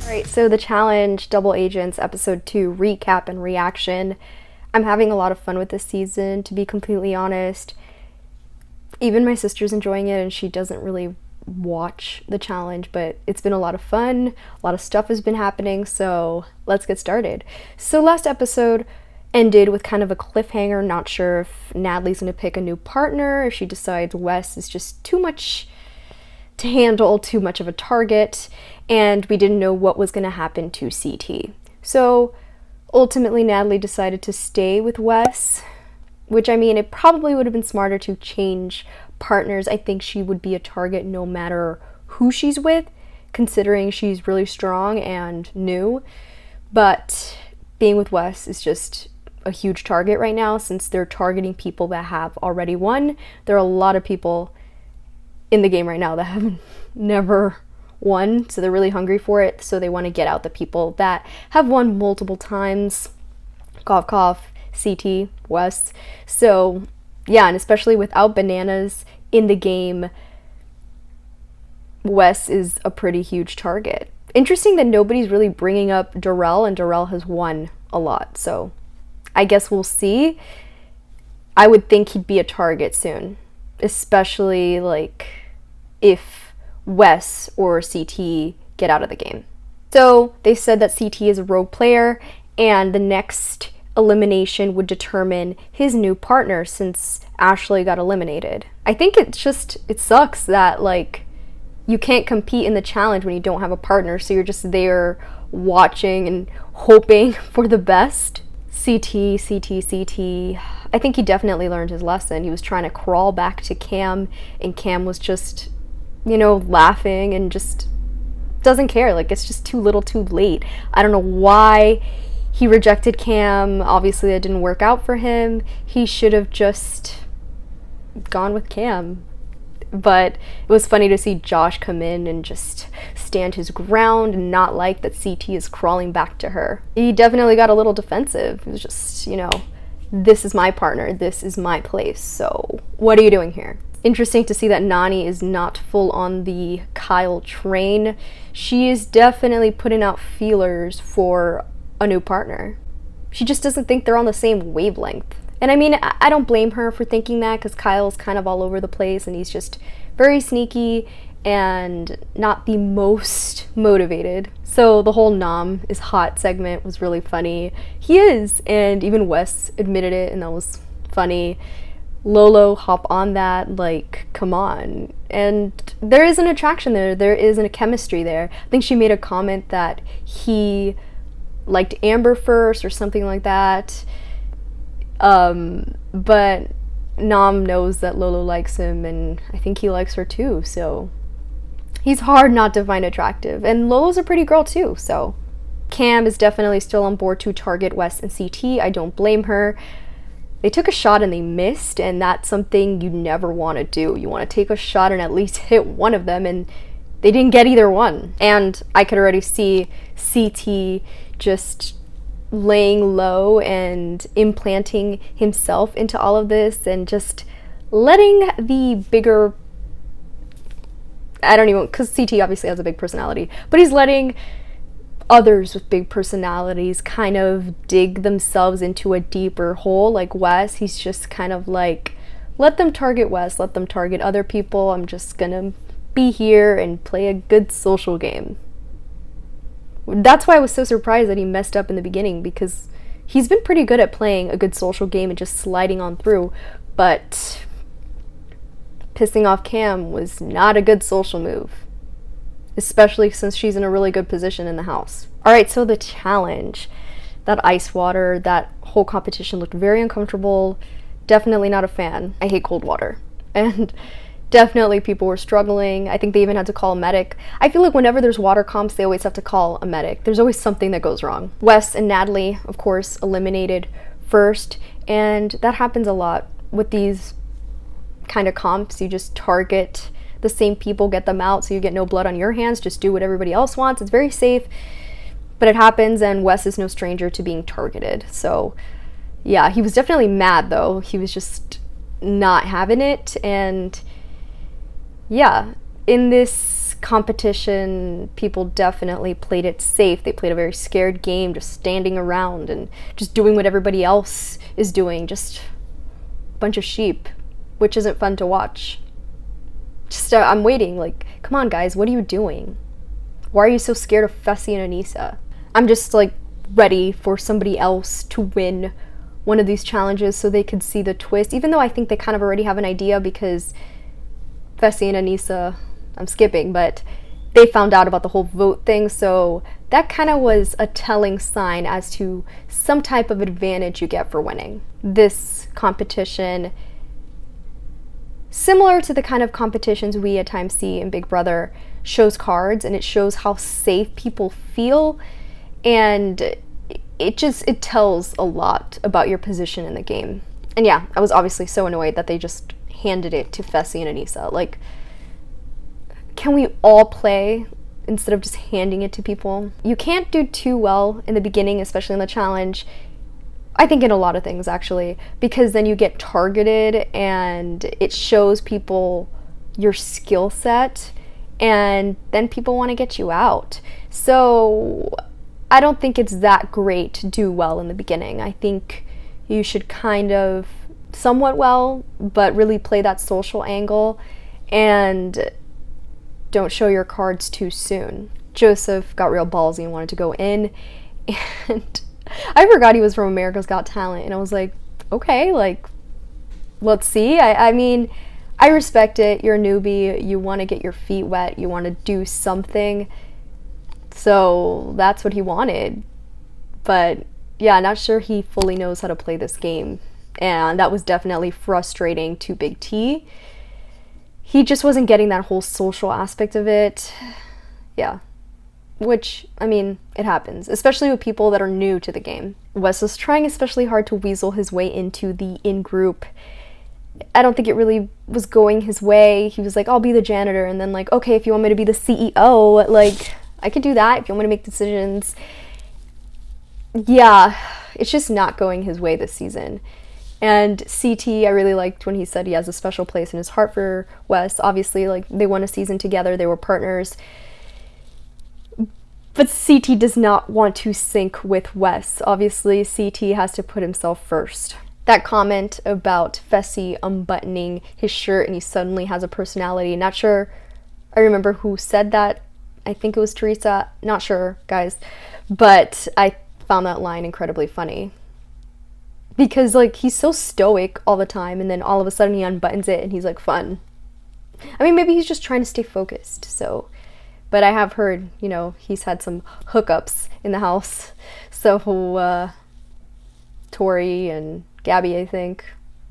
Alright, so the challenge, Double Agents, episode 2, recap and reaction. I'm having a lot of fun with this season, to be completely honest. Even my sister's enjoying it, and she doesn't really watch the challenge, but it's been a lot of fun. A lot of stuff has been happening, so let's get started. So last episode ended with kind of a cliffhanger. Not sure if Natalie's going to pick a new partner, if she decides Wes is just too much to handle, too much of a target, and we didn't know what was going to happen to CT. So ultimately Natalie decided to stay with Wes, which, I mean, it probably would have been smarter to change partners. I think she would be a target no matter who she's with, considering she's really strong and new. But being with Wes is just a huge target right now, since they're targeting people that have already won. There are a lot of people in the game right now that have never won, so they're really hungry for it, so they want to get out the people that have won multiple times. Cough cough, CT, Wes. So yeah, and especially without bananas in the game, Wes is a pretty huge target. Interesting that nobody's really bringing up Darrell, and Darrell has won a lot, so I guess we'll see. I would think he'd be a target soon, especially like if Wes or CT get out of the game. So they said that CT is a rogue player, and the next elimination would determine his new partner, since Ashley got eliminated. I think it sucks that like you can't compete in the challenge when you don't have a partner, so you're just there watching and hoping for the best. CT. I think he definitely learned his lesson. He was trying to crawl back to Cam, and Cam was just, laughing and just doesn't care. Like, it's just too little too late. I don't know why he rejected Cam. Obviously that didn't work out for him. He should have just gone with Cam. But it was funny to see Josh come in and just stand his ground and not like that CT is crawling back to her. He definitely got a little defensive. It was just, this is my partner, this is my place, so what are you doing here? Interesting to see that Nany is not full on the Kyle train. She is definitely putting out feelers for a new partner. She just doesn't think they're on the same wavelength. And I mean, I don't blame her for thinking that, because Kyle's kind of all over the place, and he's just very sneaky and not the most motivated. So the whole Nam is hot segment was really funny. He is, and even Wes admitted it, and that was funny. Lolo hop on that, like, come on. And there is an attraction there. There is a chemistry there. I think she made a comment that he liked Amber first or something like that. But Nam knows that Lolo likes him, and I think he likes her too, so he's hard not to find attractive. And Lolo's a pretty girl too, so Cam is definitely still on board to target Wes and CT. I don't blame her. They took a shot and they missed, and that's something you never want to do. You want to take a shot and at least hit one of them, and they didn't get either one. And I could already see CT just laying low and implanting himself into all of this, and just letting the bigger, because CT obviously has a big personality, but he's letting others with big personalities kind of dig themselves into a deeper hole. Like Wes, he's just kind of like, let them target Wes, let them target other people, I'm just gonna be here and play a good social game. That's why I was so surprised that he messed up in the beginning, because he's been pretty good at playing a good social game and just sliding on through, but pissing off Cam was not a good social move, especially since she's in a really good position in the house. Alright, so the challenge, that ice water, that whole competition looked very uncomfortable. Definitely not a fan. I hate cold water. And definitely people were struggling. I think they even had to call a medic. I feel like whenever there's water comps, they always have to call a medic. There's always something that goes wrong. Wes and Natalie, of course, eliminated first, and that happens a lot with these kind of comps. You just target the same people, get them out, so you get no blood on your hands. Just do what everybody else wants. It's very safe, but it happens, and Wes is no stranger to being targeted. So yeah, he was definitely mad though. He was just not having it. And yeah, in this competition, people definitely played it safe. They played a very scared game, just standing around and just doing what everybody else is doing, just a bunch of sheep, which isn't fun to watch. Just I'm waiting, like, come on guys, what are you doing? Why are you so scared of Fessy and Anissa? I'm just like ready for somebody else to win one of these challenges so they could see the twist, even though I think they kind of already have an idea because Fessy and Anissa, I'm skipping, but they found out about the whole vote thing, so that kind of was a telling sign as to some type of advantage you get for winning. This competition, similar to the kind of competitions we at times see in Big Brother, shows cards and it shows how safe people feel, and it tells a lot about your position in the game. And yeah, I was obviously so annoyed that they just handed it to Fessy and Anissa. Like, can we all play instead of just handing it to people? You can't do too well in the beginning, especially in the challenge. I think in a lot of things, actually, because then you get targeted and it shows people your skill set, and then people want to get you out. So I don't think it's that great to do well in the beginning. I think you should kind of somewhat well, but really play that social angle and don't show your cards too soon. Joseph got real ballsy and wanted to go in, and I forgot he was from America's Got Talent, and I was like, okay, like, let's see. I mean, I respect it. You're a newbie. You want to get your feet wet. You want to do something. So that's what he wanted. But yeah, not sure he fully knows how to play this game. And that was definitely frustrating to Big T. He just wasn't getting that whole social aspect of it. Yeah. Which, I mean, it happens, especially with people that are new to the game. Wes was trying especially hard to weasel his way into the in-group. I don't think it really was going his way. He was like, I'll be the janitor, and then like, okay, if you want me to be the CEO, like, I could do that if you want me to make decisions. Yeah, it's just not going his way this season. And CT, I really liked when he said he has a special place in his heart for Wes. Obviously, like, they won a season together, they were partners. But CT does not want to sync with Wes. Obviously, CT has to put himself first. That comment about Fessy unbuttoning his shirt and he suddenly has a personality. Not sure I remember who said that. I think it was Teresa. Not sure, guys. But I found that line incredibly funny. Because, like, he's so stoic all the time, and then all of a sudden he unbuttons it and he's, like, fun. I mean, maybe he's just trying to stay focused, so. But I have heard, you know, he's had some hookups in the house. So, Tori and Gabby, I think.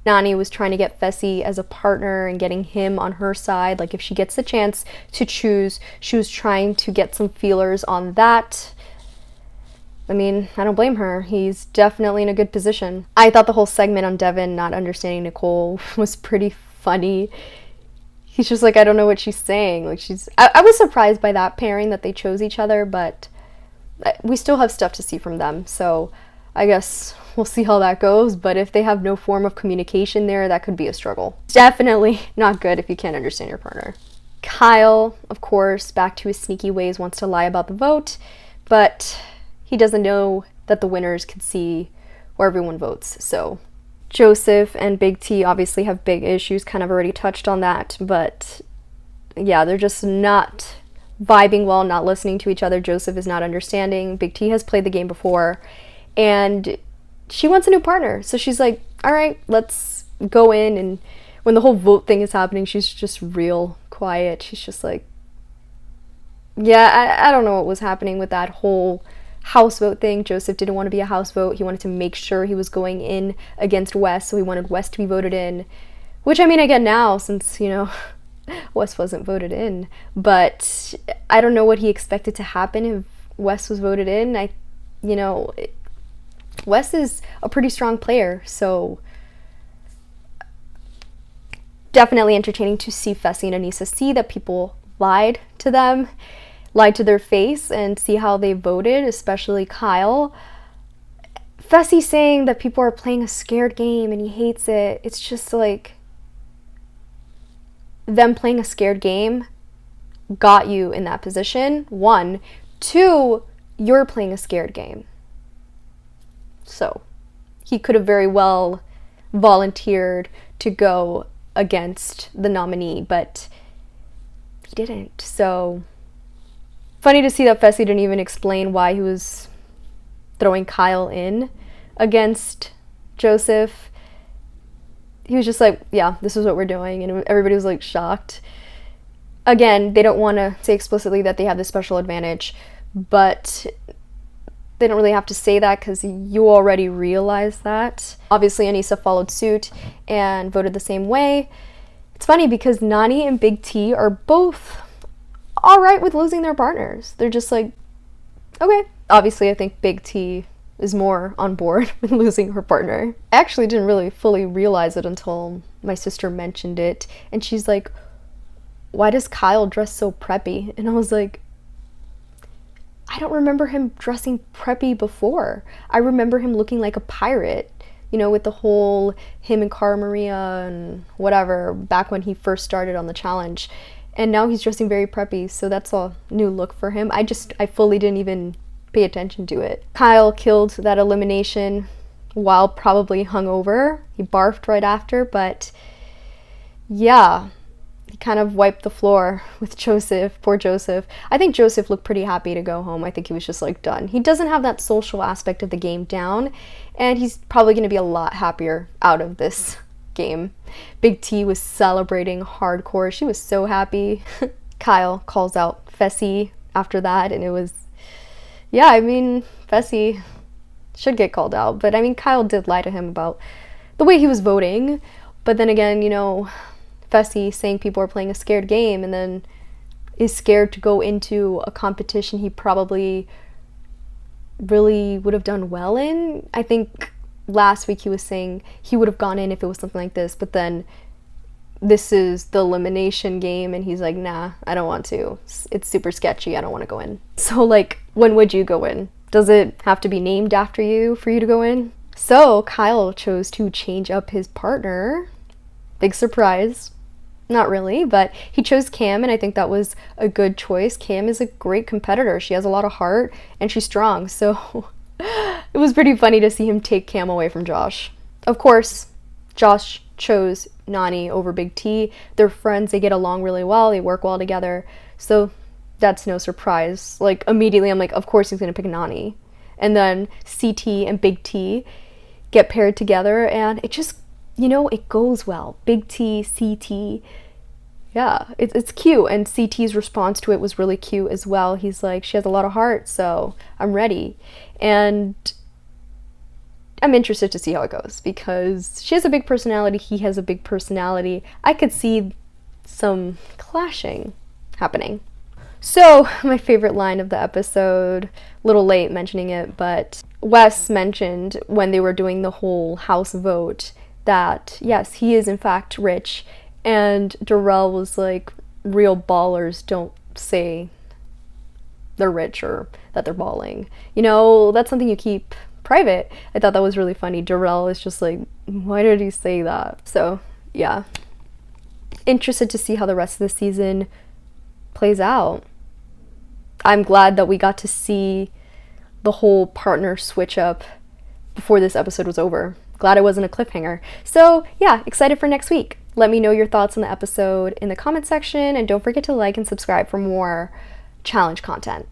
Nany was trying to get Fessy as a partner and getting him on her side. Like, if she gets the chance to choose, she was trying to get some feelers on that. I mean, I don't blame her. He's definitely in a good position. I thought the whole segment on Devin not understanding Nicole was pretty funny. He's just like, I don't know what she's saying. Like, I was surprised by that pairing, that they chose each other, but we still have stuff to see from them. So I guess we'll see how that goes. But if they have no form of communication there, that could be a struggle. Definitely not good if you can't understand your partner. Kyle, of course, back to his sneaky ways, wants to lie about the vote, but he doesn't know that the winners can see where everyone votes. So Joseph and Big T obviously have big issues, kind of already touched on that, but yeah, they're just not vibing well, not listening to each other. Joseph is not understanding. Big T has played the game before, and she wants a new partner. So she's like, all right, let's go in. And when the whole vote thing is happening, she's just real quiet. She's just like, yeah, I don't know what was happening with that whole house vote thing. Joseph didn't want to be a house vote. He wanted to make sure he was going in against Wes, so he wanted Wes to be voted in, which, I mean, I get now since, you know, Wes wasn't voted in, but I don't know what he expected to happen if Wes was voted in. Wes is a pretty strong player, so definitely entertaining to see Fessy and Anissa see that people lied to them, lied to their face, and see how they voted, especially Kyle. Fessy saying that people are playing a scared game and he hates it. It's just like, them playing a scared game got you in that position, one. Two, you're playing a scared game. So he could have very well volunteered to go against the nominee, but he didn't. So funny to see that Fessy didn't even explain why he was throwing Kyle in against Joseph. He was just like, yeah, this is what we're doing, and everybody was like shocked. Again, they don't want to say explicitly that they have this special advantage, but they don't really have to say that because you already realize that. Obviously, Anissa followed suit and voted the same way. It's funny because Nany and Big T are both all right with losing their partners. They're just like, okay. Obviously, I think Big T is more on board with losing her partner. I actually didn't really fully realize it until my sister mentioned it, and she's like, why does Kyle dress so preppy? And I was like, I don't remember him dressing preppy before. I remember him looking like a pirate, you know, with the whole him and Cara Maria and whatever back when he first started on the challenge. And now he's dressing very preppy, so that's a new look for him. I fully didn't even pay attention to it. Kyle killed that elimination while probably hungover. He barfed right after, but yeah, he kind of wiped the floor with Joseph. Poor Joseph. I think Joseph looked pretty happy to go home. I think he was just like done. He doesn't have that social aspect of the game down, and he's probably going to be a lot happier out of this game. Big T was celebrating hardcore. She was so happy. Kyle calls out Fessy after that, and it was, yeah, I mean, Fessy should get called out, but I mean, Kyle did lie to him about the way he was voting, but then again, you know, Fessy saying people are playing a scared game and then is scared to go into a competition he probably really would have done well in. I think last week he was saying he would have gone in if it was something like this, but then this is the elimination game and he's like, nah, I don't want to. It's super sketchy. I don't want to go in. So like, when would you go in? Does it have to be named after you for you to go in? So Kyle chose to change up his partner. Big surprise. Not really, but he chose Cam, and I think that was a good choice. Cam is a great competitor. She has a lot of heart, and she's strong, so it was pretty funny to see him take Cam away from Josh. Of course, Josh chose Nany over Big T. They're friends, they get along really well, they work well together, so that's no surprise. Like, immediately I'm like, of course he's gonna pick Nany. And then CT and Big T get paired together, and it just, you know, it goes well. Big T, CT, yeah, it's cute. And CT's response to it was really cute as well. He's like, she has a lot of heart, so I'm ready. And I'm interested to see how it goes because she has a big personality, he has a big personality. I could see some clashing happening. So, my favorite line of the episode, a little late mentioning it, but Wes mentioned when they were doing the whole house vote that, yes, he is in fact rich, and Darrell was like, real ballers don't say they're rich or that they're balling. You know, that's something you keep private. I thought that was really funny. Darrell is just like, why did he say that? So, yeah. Interested to see how the rest of the season plays out. I'm glad that we got to see the whole partner switch up before this episode was over. Glad it wasn't a cliffhanger. So yeah, excited for next week. Let me know your thoughts on the episode in the comment section, and don't forget to like and subscribe for more challenge content.